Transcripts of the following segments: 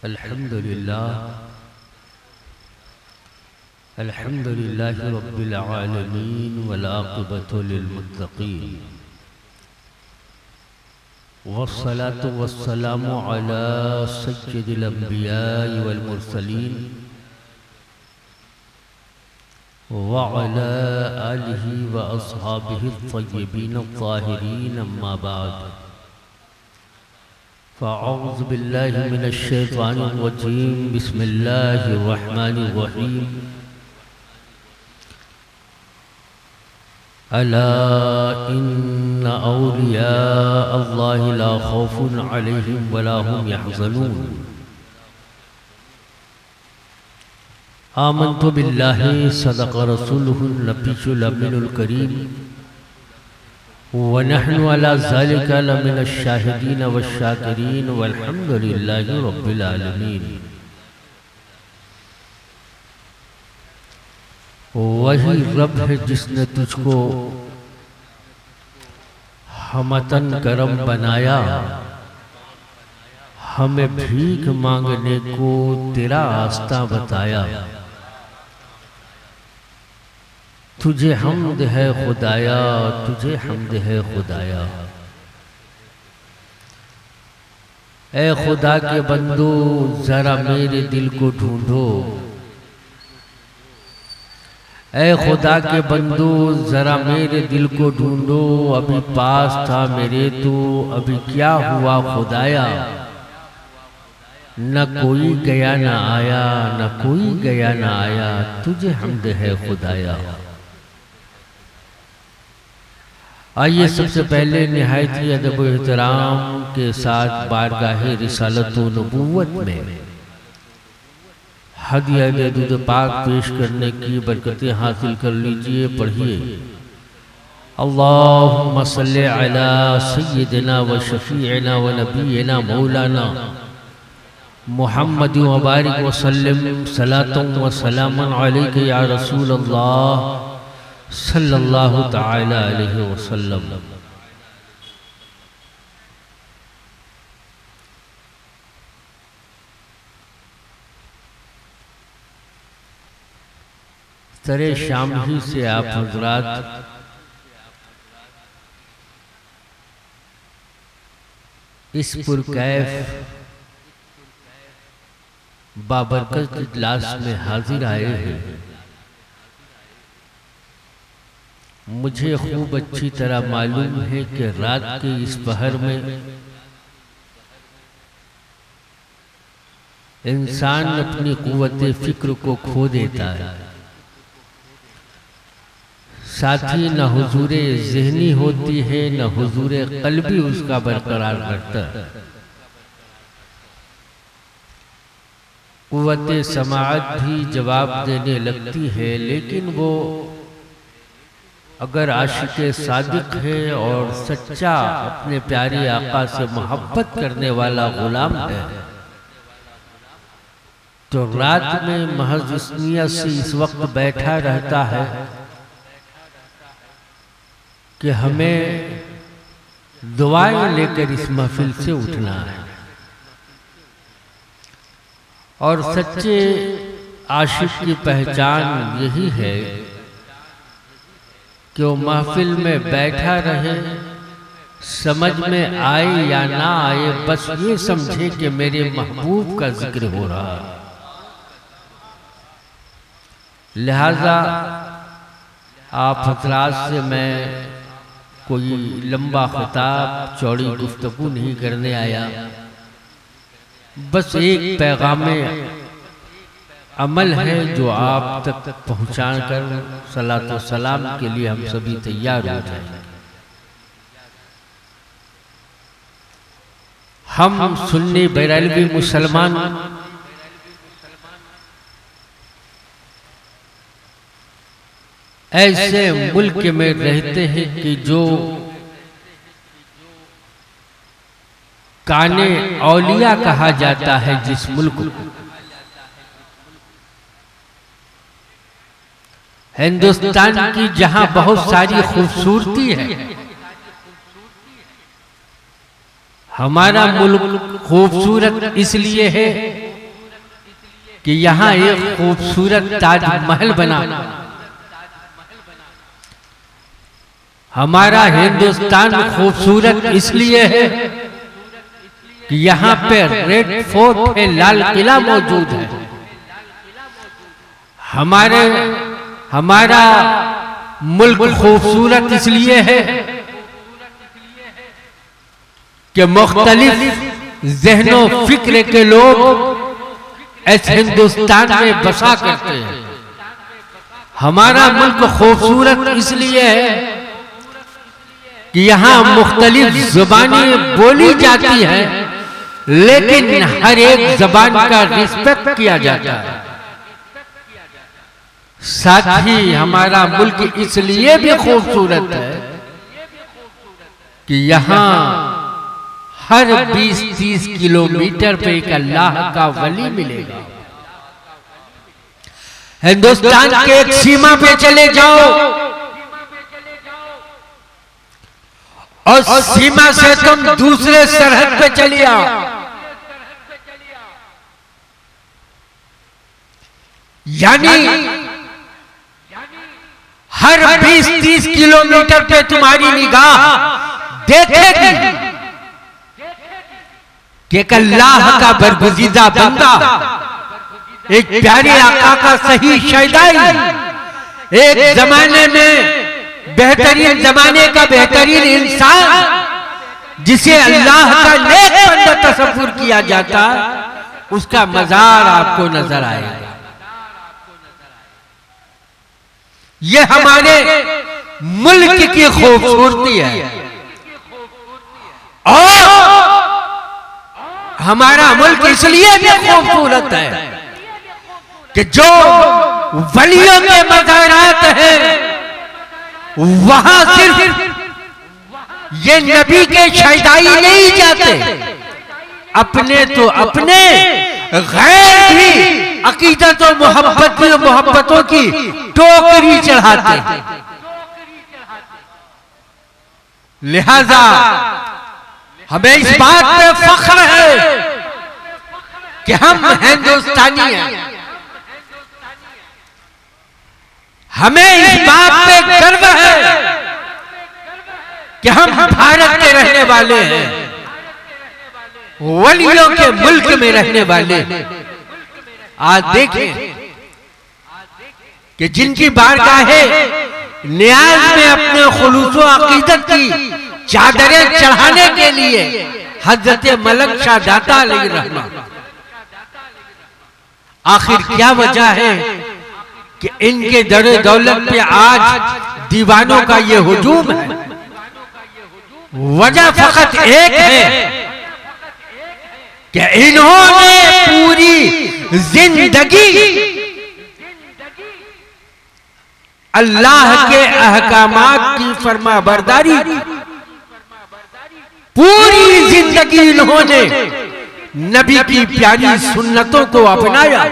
अल्हम्दुलिल्लाह रब्बिल आलमीन वल आक़िबतु लिल मुत्तक़ीन वस्सलातु वस्सलामु अला सय्यिदिल अंबिया'i वल मुरसलीन व अला आलिहि व अस्हाबिहि अत्तय्यिबीन अत्ताहिरीन अम्मा बाद फ़अऊज़ु बिल्लाहि मिनश शैतानिर रजीम बिस्मिल्लाहिर रहमानिर रहीम अला इन्ना औलिया अल्लाहि ला खौफुन अलैहिम वला हुम यहज़नून आमन्तु बिल्लाहि सदक़ रसूलुहुन नबियुल अमीनुल करीम व नहनु अला ज़ालिका लमिनश शाहिदीन वश्शाकिरीन वल्हम्दुलिल्लाहि रब्बिल आलमीन। वही रब है जिसने तुझको हमतन करम बनाया, हमें भीख मांगने को तेरा रास्ता बताया। तुझे हम्द है खुदाया, तुझे हम्द है खुदाया। ए खुदा के बंदो जरा मेरे दिल को ढूंढो, ए खुदा के बंदो जरा मेरे दिल को ढूंढो। अभी पास था मेरे तो अभी क्या हुआ खुदाया। न कोई गया न आया, न कोई गया न आया, तुझे हम्द है खुदाया। आइए सबसे पहले निहायत ही अदब व एहतराम के साथ बारगाहे रिसालत व नबूवत में हदिया दूध पाक पेश करने की बरकतें हासिल कर लीजिए। पढ़िए अल्लाहुम्मा सल्लि अला सय्यिदिना व शफीइना व नबीना मौलाना मुहम्मद व बारिक व सल्लिम सलातन व सलामन अलैका या रसूल अल्लाह सल्लल्लाहु तआला अलैहि वसल्लम। तरे शाम ही से आप हजरात इस पुरकैफ बाबरकत इजलास में हाजिर आए हैं। मुझे खूब अच्छी तरह मालूम है कि रात के इस पहर में इंसान अपनी कुव्वत फिक्र को खो देता है, साथ ही न हुजूरे ज़हनी होती है न हुजूरे क़ल्बी उसका बरकरार करता है। कुव्वत समाअत भी जवाब देने लगती है, लेकिन वो अगर आशिक़ सादिक है और सच्चा अपने प्यारे आका से मोहब्बत करने वाला गुलाम है तो रात में महज इस नियत से इस वक्त बैठा रहता है कि हमें दुआएं लेकर इस महफिल से उठना है। और सच्चे आशिक की पहचान यही है कि वो महफिल में बैठा रहे, समझ में आए या ना आए, बस ये समझे कि मेरे महबूब का जिक्र हो रहा है। लिहाजा आप हजरात से मैं कोई लंबा खिताब चौड़ी गुफ्तगू नहीं करने आया, बस एक पैगाम अमल है जो आप तक पहुँचा कर सलात व सलाम के लिए हम सभी तैयार हो जाएं। हम सुन्नी बैरालवी मुसलमान ऐसे मुल्क में रहते हैं कि जो काने औलिया कहा जाता है, जिस मुल्क को हिंदुस्तान की जहां बहुत सारी खूबसूरती है, हमारा मुल्क खूबसूरत इसलिए है कि यहाँ एक खूबसूरत ताजमहल बना। हमारा हिंदुस्तान खूबसूरत इसलिए है कि यहाँ पे रेड फोर्ट है, लाल किला मौजूद है। हमारा मुल्क खूबसूरत इसलिए है कि मुख्तलिफ ज़हनो फिक्र के लोग इस हिंदुस्तान में बसा करते हैं। हमारा मुल्क खूबसूरत इसलिए है कि यहाँ मुख्तलिफ ज़बानें बोली जाती हैं, लेकिन हर एक ज़बान का रिस्पेक्ट किया जाता है। साथ ही हमारा मुल्क इसलिए भी खूबसूरत है कि यहाँ हर 20-30 किलोमीटर पे एक अल्लाह का वली मिलेगा। हिंदुस्तान के एक सीमा पे चले जाओ और सीमा से तुम दूसरे सरहद पे चले आओ, यानी हर 20-30 किलोमीटर पे तुम्हारी निगाह देखेगी कि एक अल्लाह का बरगुज़ीदा बंदा, एक प्यारे आका का सही शहदाई, एक जमाने में बेहतरीन जमाने का बेहतरीन इंसान जिसे अल्लाह का नेक बंदा तसव्वुर किया जाता, उसका मजार आपको नजर आएगा। ये हमारे मुल्क की खूबसूरती है और हमारा मुल्क इसलिए भी खूबसूरत है कि जो वलियों के मज़ारात हैं वहां सिर्फ ये नबी के शहदाई नहीं जाते, अपने तो अपने गैर भी अकीदत और मोहब्बतों की टोकरी चढ़ाते। लिहाजा हमें इस बात पे फख्र है कि हम हिंदुस्तानी हैं। हमें इस बात पे गर्व है कि हम भारत के रहने वाले हैं, वलियों के मुल्क में रहने वाले। आज देखें कि जिनकी बारगाहें नियाज में अपने खुलूस अकीदत की चादरें चढ़ाने के लिए हजरत मलक शाह दाता अलैहिर्रहमा, आखिर क्या वजह है कि इनके दर दौलत पे आज दीवानों का ये हुजूम है? वजह फकत एक है कि इन्होंने पूरी जिंदगी अल्लाह के अहकामात की फरमाबरदारी, पूरी जिंदगी इन्होंने नबी की प्यारी सुन्नतों को अपनाया,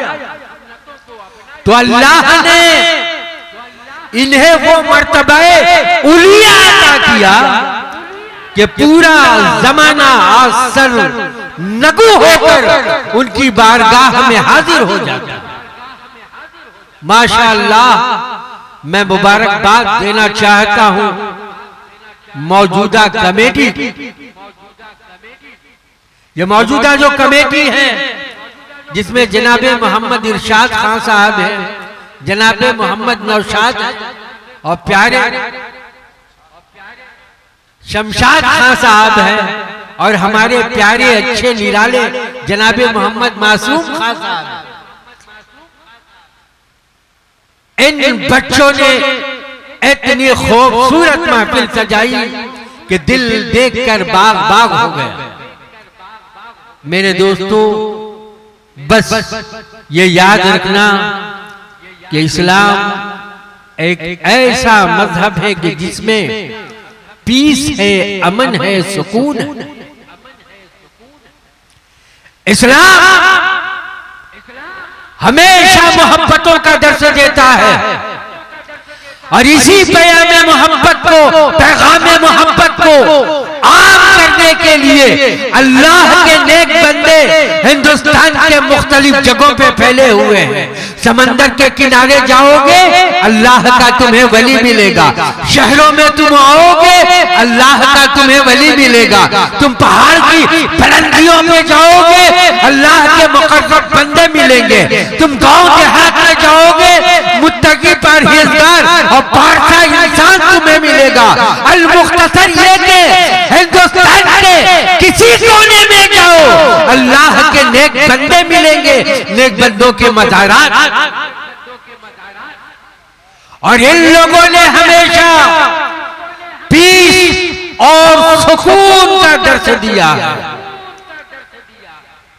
तो अल्लाह ने इन्हें वो मर्तबा उलिया अता किया कि पूरा जमाना आज सर नगु होकर उनकी बारगाह में हाजिर हो जाता। माशाअल्लाह, मैं मुबारकबाद देना चाहता हूं मौजूदा कमेटी। ये मौजूदा जो कमेटी है जिसमें जनाबे मोहम्मद इरशाद खान साहब हैं, जनाबे मोहम्मद नौशाद और प्यारे शमशाद खान साहब हैं और हमारे प्यारे अच्छे निराले जनाबे मोहम्मद मासूम खान साहब। इन बच्चों ने इतनी खूबसूरत महफिल सजाई कि दिल देखकर बाग बाग हो गया। मेरे दोस्तों, बस ये याद रखना कि इस्लाम एक ऐसा मजहब है कि जिसमें पीस है, अमन है, सुकून है। इस्लाम हमेशा मोहब्बतों का दर्स देता है और इसी पैगाम मोहब्बत को आम करने मांगने के लिए अल्लाह के नेक बंदे हिंदुस्तान के मुख्तलिफ जगहों पे फैले हुए हैं। समंदर के किनारे जाओगे अल्लाह का तुम्हें वली मिलेगा, शहरों में तुम आओगे अल्लाह का तुम्हें वली मिलेगा, तुम पहाड़ की बुलंदियों में जाओगे अल्लाह के मुकर्रब बंदे मिलेंगे, तुम गांव देहात में जाओगे मुत्तकी परहेजगार और पारसा इंसान तुम्हें मिलेगा। अल मुख्तसर ये के हिंदुस्तान के किसी कोने में जाओ अल्लाह के नेक बंदे मिलेंगे, नेक बंदों के मज़ारात। और इन लोगों ने हमेशा पीस और सुकून का दर्श दिया है।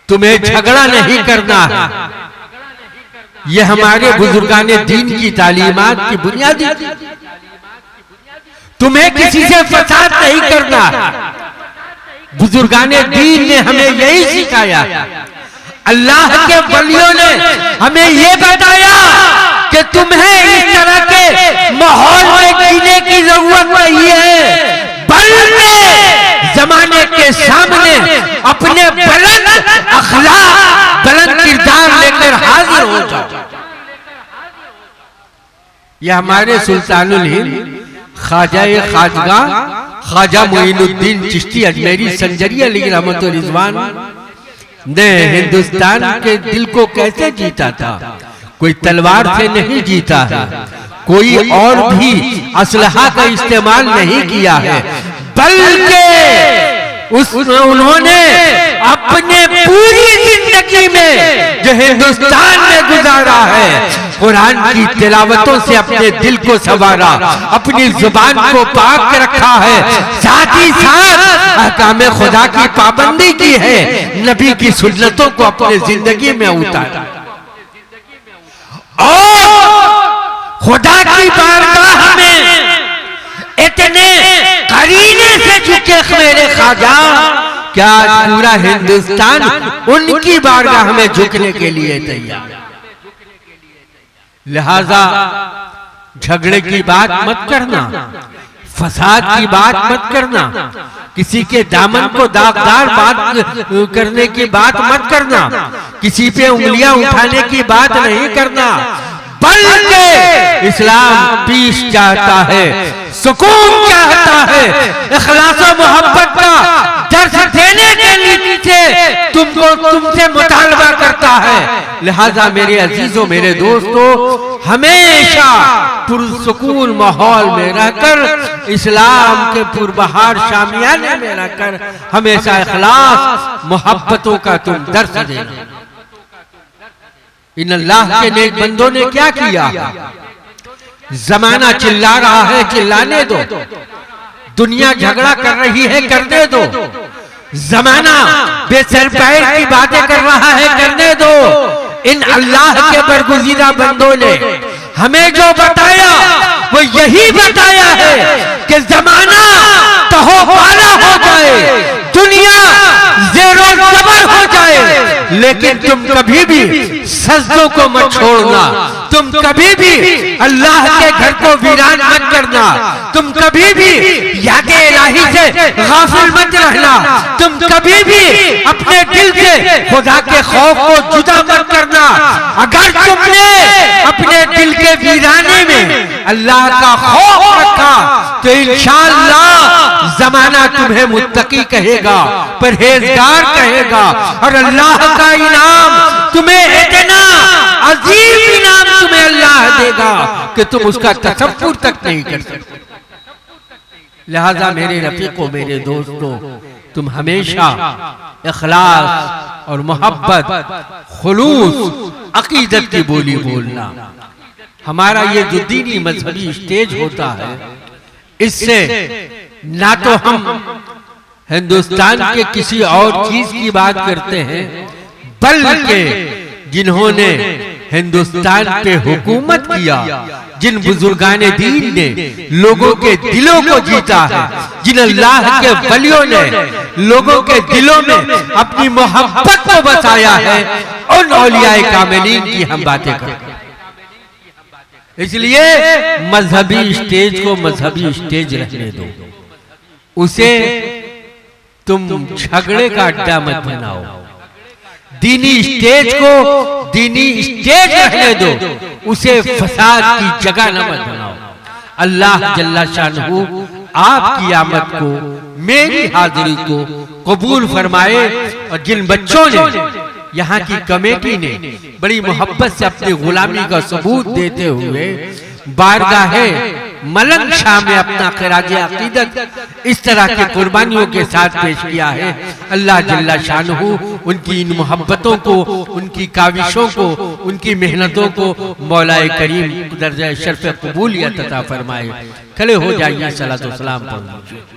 तुम्हें झगड़ा नहीं करना है, ये हमारे बुजुर्गाने दीन की तालीमात की बुनियादी। तुम्हें किसी से फसाद नहीं करना, बुजुर्गाने दीन ने हमें यही सिखाया। अल्लाह के वलियों ने हमें ये बताया कि तुम्हें इस तरह के माहौल में जीने की जरूरत नहीं है, बल्कि जमाने के सामने अपने बुलंद अखलाक बुलंद किरदार लेकर हाजिर हो जाओ। यह हमारे सुल्तानुल हिंद ख्वाजा खाजगा ख्वाजा मोइनुद्दीन चिश्ती अजमेरी संजरी अलैहि रहमतुल रिजवान ने हिंदुस्तान के दिल को कैसे जीता था। कोई तलवार से नहीं जीता है, कोई और भी असलहा का इस्तेमाल नहीं किया है, बल्कि उन्होंने अपने पूरी जिंदगी में जो हिंदुस्तान में गुजारा है कुरान की तिलावतों से अपने दिल को संवारा, अपनी जुबान को पाक रखा है, साथ ही साथ अहकाम खुदा की पाबंदी की है, नबी की सुन्नतों को अपने जिंदगी में उतारा और खुदा की बारगाह में इतने करीने से झुके मेरे ख्वाजा, क्या पूरा हिंदुस्तान उनकी बारगाह में झुकने के लिए तैयार। लिहाजा झगड़े की बात मत करना, फसाद की बात मत करना, किसी के दामन को दागदार बात करने की बात मत करना, किसी पे उंगलियां उठाने की बात नहीं करना, बल्कि इस्लाम पीस चाहता है, सुकून चाहता है, इखलास और मोहब्बत का दर्श देने के लिए तुमसे मुतालबा करता है। लिहाजा मेरे अजीजों, मेरे दोस्तों, हमेशा पुरसुकून माहौल में रहकर, इस्लाम के पुरबहार शामियाने में रहकर हमेशा इखलास मोहब्बतों का तुम दर्श देना। इन अल्लाह के नेक बंदों ने क्या किया? जमाना चिल्ला रहा है, चिल्लाने दो। दुनिया झगड़ा कर रही है, करने दो। जमाना बेसरपैर की बातें कर रहा है, करने दो। इन अल्लाह के बरगुज़ीदा बंदों ने हमें जो बताया वो यही बताया है कि जमाना तहो पाला हो जाए, दुनिया ज़ेरो ज़बर हो जाए, लेकिन तुम कभी भी सजदों को मत छोड़ना, तुम कभी भी अल्लाह के घर को वीरान मत करना, तुम कभी भी याद-ए इलाही से गाफिल मत रहना, तुम कभी भी अपने दिल से खुदा के खौफ को जुदा मत करना। अगर तुमने अपने दिल के वीराने में अल्लाह का खौफ रखा तो इंशाअल्लाह जमाना तुम्हें मुत्तकी कहेगा, परहेजगार कहेगा, और अल्लाह का इनाम तुम्हें इतना अजीम इनाम तुम्हें अल्लाह देगा कि तुम उसका तसव्वुर तक नहीं कर सकते। लिहाजा मेरे रफीकों, मेरे दोस्तों, तुम हमेशा इखलास और मोहब्बत, खुलूस, अकीदत की बोली बोलना। हमारा ये जो दीनी मजहबी स्टेज होता है, इससे ना तो हम हिंदुस्तान के किसी और चीज की बात करते हैं, बल्कि जिन्होंने हिंदुस्तान पे हुकूमत किया, जिन बुजुर्गाने दीन ने लोगों के दिलों को जीता है, जिन अल्लाह के वलियों ने लोगों के दिलों में अपनी मोहब्बत को बसाया है, उन औलियाए कामिलीन की हम बातें करते हैं। इसलिए मजहबी स्टेज को मजहबी स्टेज रहने दो, उसे तुम झगड़े का अड्डा मत बनाओ, दीनी स्टेज को दीनी स्टेज रहने दो, उसे फसाद की जगह न मत बनाओ। अल्लाह जल्ला शानहू आपकी आमद को, मेरी हाजिरी को कबूल फरमाए। और जिन बच्चों ने, यहाँ की कमेटी ने बड़ी मोहब्बत से अपनी गुलामी का सबूत देते हुए बारगाहे मलंग शाह में अपना खराज अकीदत इस तरह की कुर्बानियों के साथ पेश किया है, अल्लाह जल्ला शानहू उनकी इन मोहब्बतों को, उनकी काविशों को, उनकी मेहनतों को मौलाए करीम दर्जा शर्फ कबूलियत अता फरमाए। खड़े हो जाइए, सलातो सलाम पढ़ लीजिए।